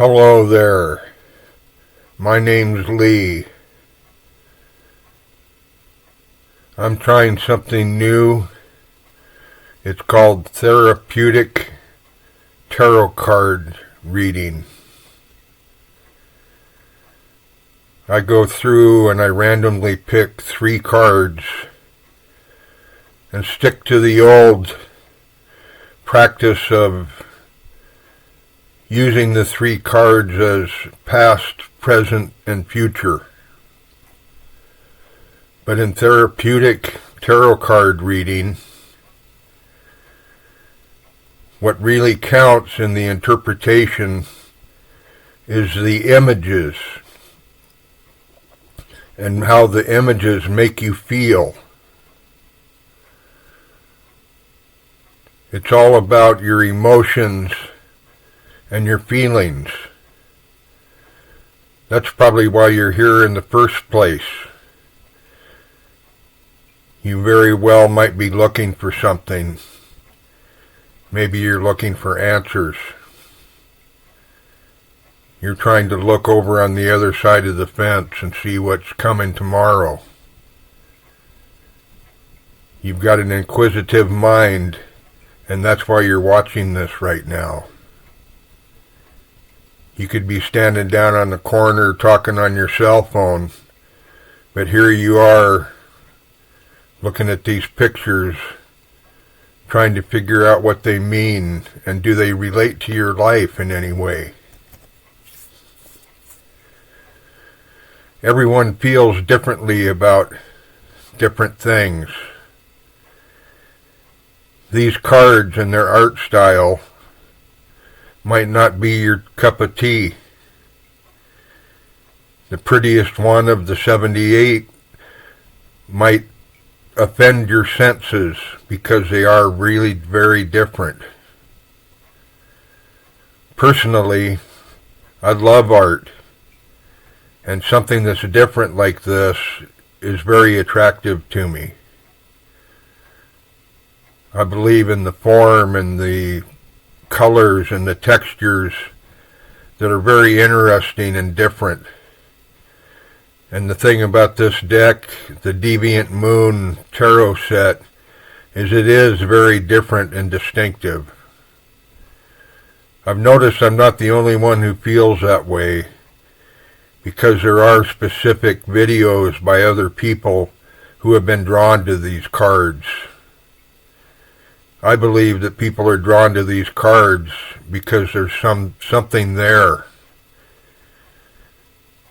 Hello there. My name's Lee. I'm trying something new. It's called Therapeutic Tarot Card Reading. I go through and I randomly pick 3 cards and stick to the old practice of using the 3 cards as past, present, and future. But in therapeutic tarot card reading, what really counts in the interpretation is the images and how the images make you feel. It's all about your emotions and your feelings. That's probably why you're here in the first place. You very well might be looking for something. Maybe you're looking for answers. You're trying to look over on the other side of the fence and see what's coming tomorrow. You've got an inquisitive mind, and that's why you're watching this right now. You could be standing down on the corner talking on your cell phone, but here you are looking at these pictures, trying to figure out what they mean, and do they relate to your life in any way? Everyone feels differently about different things. These cards and their art style might not be your cup of tea. The prettiest one of the 78 might offend your senses because they are really very different. Personally, I love art, and something that's different like this is very attractive to me. I believe in the form and the colors and the textures that are very interesting and different. And the thing about this deck, the Deviant Moon Tarot Set, is it is very different and distinctive. I've noticed I'm not the only one who feels that way, because there are specific videos by other people who have been drawn to these cards. I believe that people are drawn to these cards because there's something there.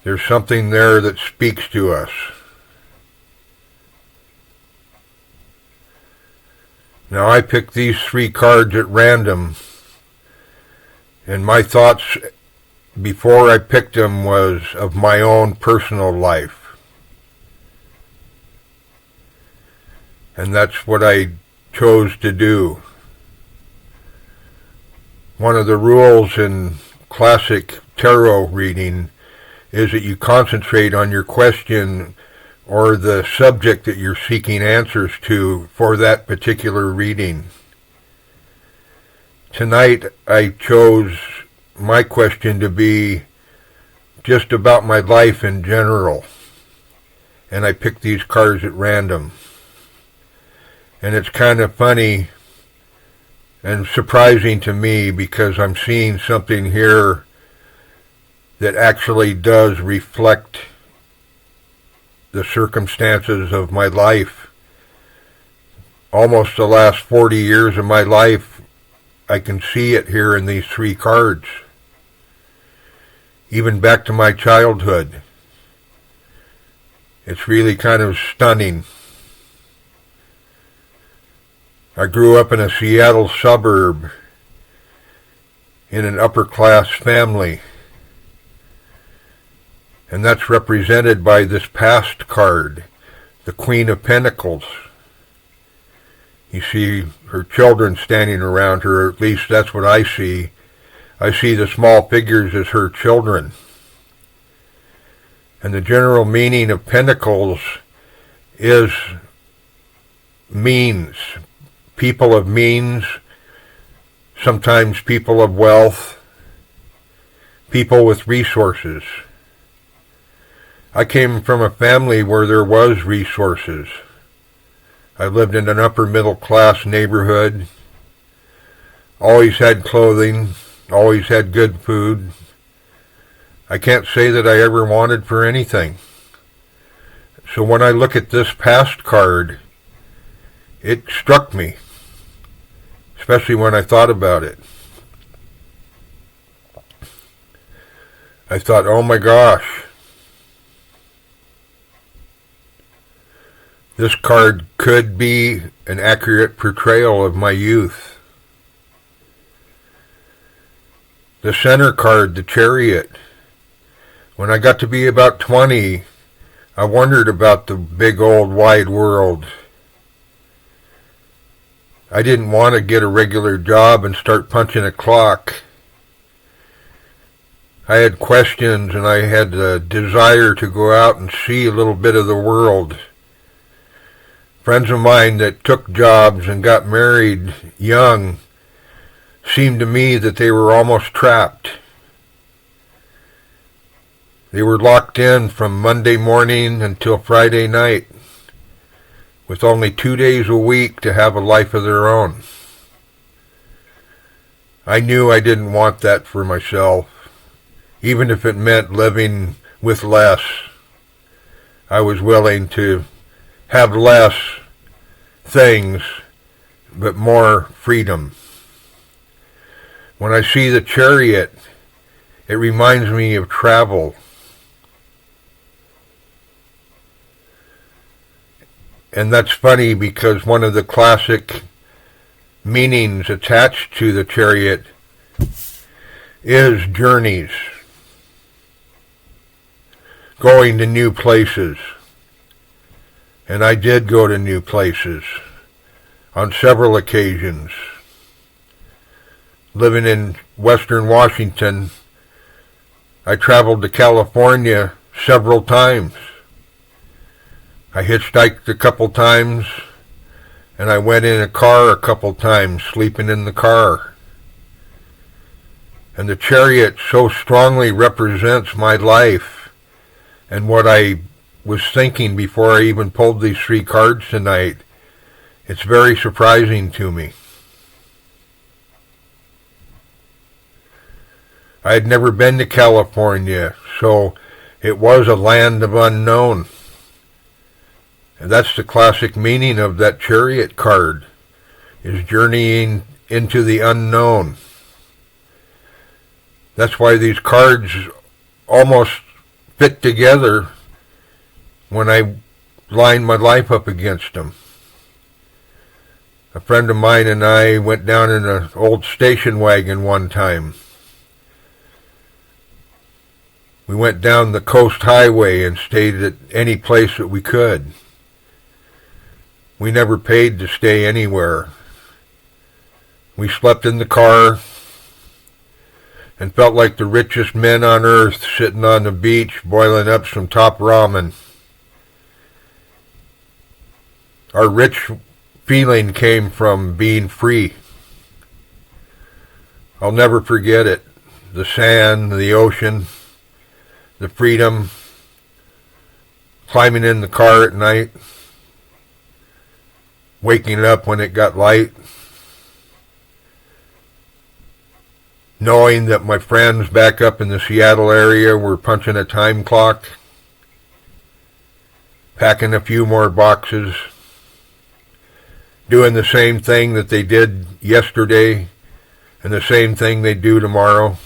There's something there that speaks to us. Now I picked these 3 cards at random, and my thoughts before I picked them was of my own personal life. And that's what I chose to do. One of the rules in classic tarot reading is that you concentrate on your question or the subject that you're seeking answers to for that particular reading. Tonight I chose my question to be just about my life in general, and I picked these cards at random. And it's kind of funny and surprising to me because I'm seeing something here that actually does reflect the circumstances of my life. Almost the last 40 years of my life, I can see it here in these 3 cards. Even back to my childhood. It's really kind of stunning. I grew up in a Seattle suburb in an upper-class family. And that's represented by this past card, the Queen of Pentacles. You see her children standing around her, or at least that's what I see. I see the small figures as her children. And the general meaning of Pentacles is means, people of means, sometimes people of wealth. people with resources. I came from a family where there was resources. I lived in an upper middle class neighborhood, always had clothing, always had good food. I can't say that I ever wanted for anything. So when I look at this past card, it struck me, especially when I thought about it. I thought, oh my gosh, this card could be an accurate portrayal of my youth. The center card, the Chariot. When I got to be about 20, I wondered about the big old wide world. I didn't want to get a regular job and start punching a clock. I had questions and I had the desire to go out and see a little bit of the world. Friends of mine that took jobs and got married young seemed to me that they were almost trapped. They were locked in from Monday morning until Friday night, with only 2 days a week to have a life of their own. I knew I didn't want that for myself, even if it meant living with less. I was willing to have less things, but more freedom. When I see the Chariot, it reminds me of travel. And that's funny because one of the classic meanings attached to the Chariot is journeys, going to new places. And I did go to new places on several occasions. Living in Western Washington, I traveled to California several times. I hitchhiked a couple times, and I went in a car a couple times, sleeping in the car. And the Chariot so strongly represents my life and what I was thinking before I even pulled these 3 cards tonight. It's very surprising to me. I had never been to California, so it was a land of unknown. And that's the classic meaning of that Chariot card, is journeying into the unknown. That's why these cards almost fit together when I line my life up against them. A friend of mine and I went down in an old station wagon one time. We went down the coast highway and stayed at any place that we could. We never paid to stay anywhere. We slept in the car and felt like the richest men on earth sitting on the beach boiling up some top ramen. Our rich feeling came from being free. I'll never forget it. The sand, the ocean, the freedom, climbing in the car at night, waking up when it got light, knowing that my friends back up in the Seattle area were punching a time clock, packing a few more boxes, doing the same thing that they did yesterday and the same thing they do tomorrow,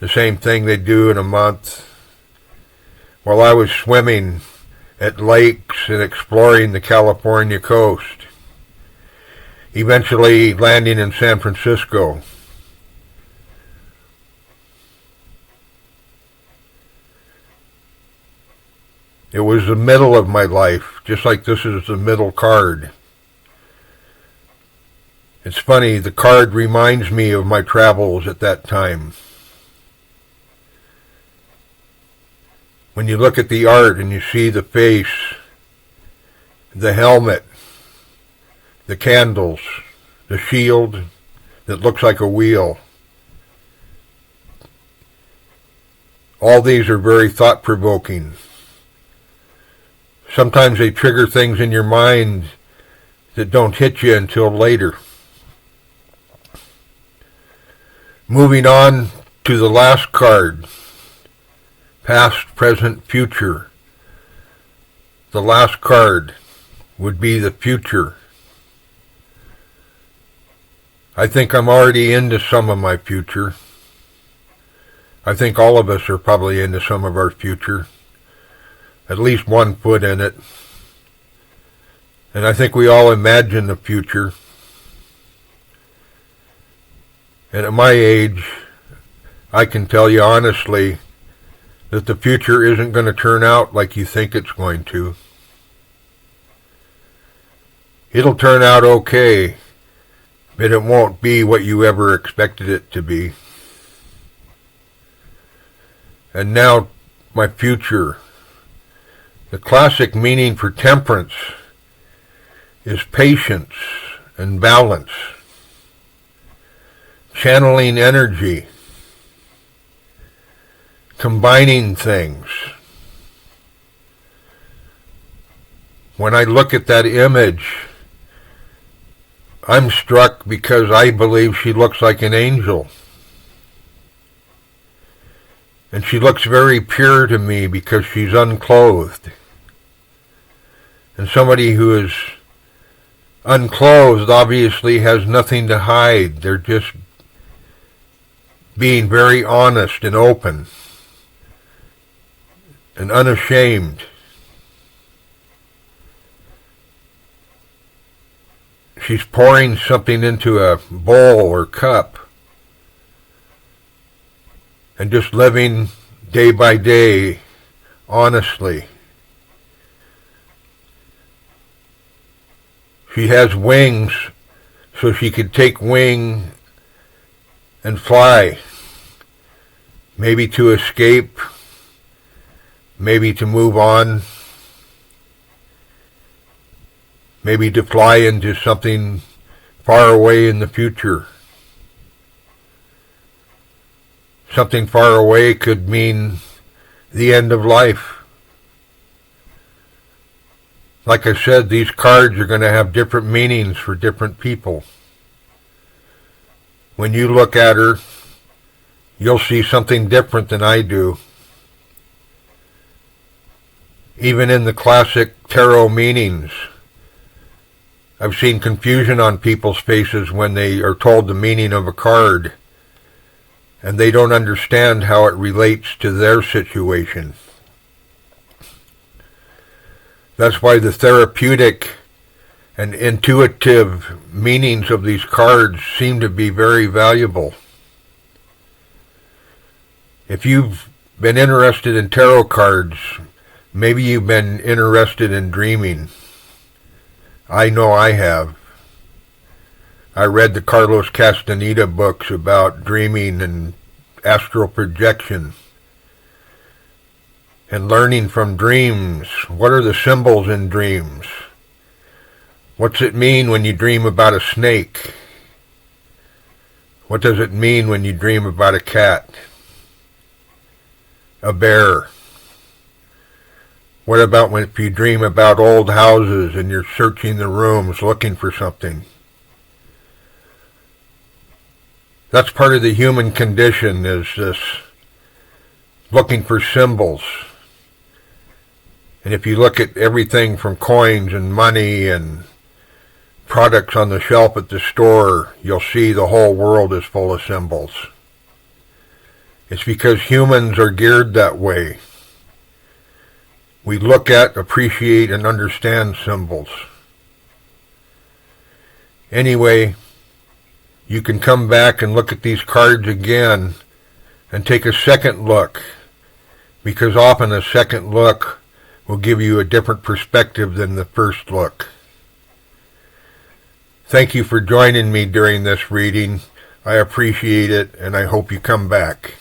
the same thing they do in a month. While I was swimming at lakes and exploring the California coast, eventually landing in San Francisco. It was the middle of my life, just like this is the middle card. It's funny, the card reminds me of my travels at that time. When you look at the art and you see the face, the helmet, the candles, the shield that looks like a wheel, All these are very thought-provoking. Sometimes they trigger things in your mind that don't hit you until later. Moving on to the last card, past, present, future. The last card would be the future. I think I'm already into some of my future. I think all of us are probably into some of our future. At least 1 foot in it. And I think we all imagine the future. And at my age, I can tell you honestly that the future isn't going to turn out like you think it's going to. It'll turn out okay, but it won't be what you ever expected it to be. And now, my future. The classic meaning for temperance is patience and balance, channeling energy, combining things. When I look at that image, I'm struck because I believe she looks like an angel. And she looks very pure to me because she's unclothed. And somebody who is unclothed obviously has nothing to hide. They're just being very honest and open and unashamed. She's pouring something into a bowl or cup and just living day by day honestly. She has wings so she could take wing and fly, maybe to escape, maybe to move on, maybe to fly into something far away in the future. Something far away could mean the end of life. Like I said, these cards are going to have different meanings for different people. When you look at her, you'll see something different than I do. Even in the classic tarot meanings, I've seen confusion on people's faces when they are told the meaning of a card, and they don't understand how it relates to their situation. That's why the therapeutic and intuitive meanings of these cards seem to be very valuable. If you've been interested in tarot cards, maybe you've been interested in dreaming. I know I have. I read the Carlos Castaneda books about dreaming and astral projection and learning from dreams. What are the symbols in dreams? What's it mean when you dream about a snake? What does it mean when you dream about a cat? A bear? What about if you dream about old houses and you're searching the rooms looking for something? That's part of the human condition, is this looking for symbols. And if you look at everything from coins and money and products on the shelf at the store, you'll see the whole world is full of symbols. It's because humans are geared that way. We look at, appreciate, and understand symbols. Anyway, you can come back and look at these cards again and take a second look, because often a second look will give you a different perspective than the first look. Thank you for joining me during this reading. I appreciate it, and I hope you come back.